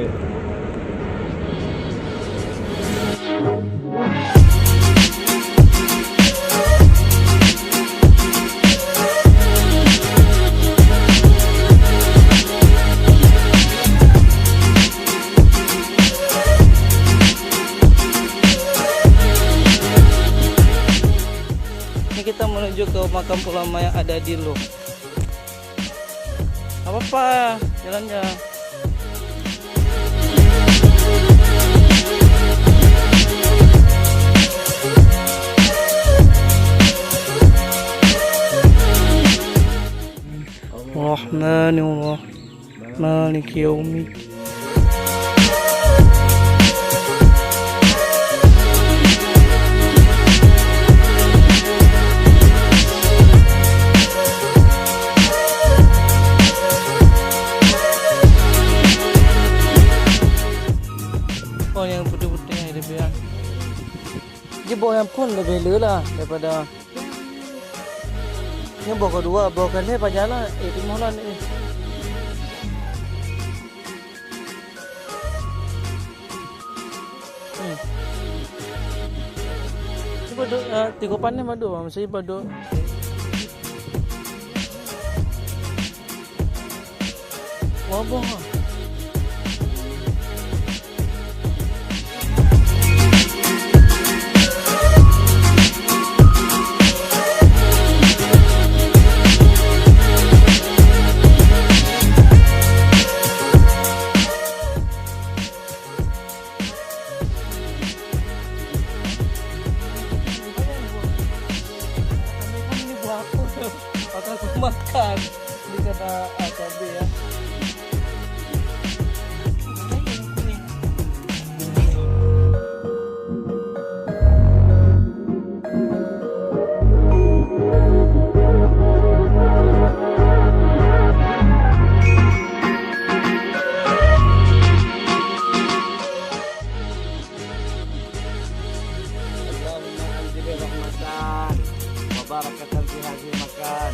duit. Ini kita menuju ke makam ulama yang ada di Luh. Apa-apa, jalannya. Rahmanir-Rahim, Maliki Yaumiddin. Oh, yang putih-putih yang dia bilang. Dia bawa yang pun lebih leh lah daripada. Ini bawa kedua, bawa kedua pajalah. Di mana ni? Ini pada 3 panen madu, masih pada. Wabah. Akan aku makan di kata AKB ya. Allahumma anzil rahmatan wa barakatan fi hadhihi makan.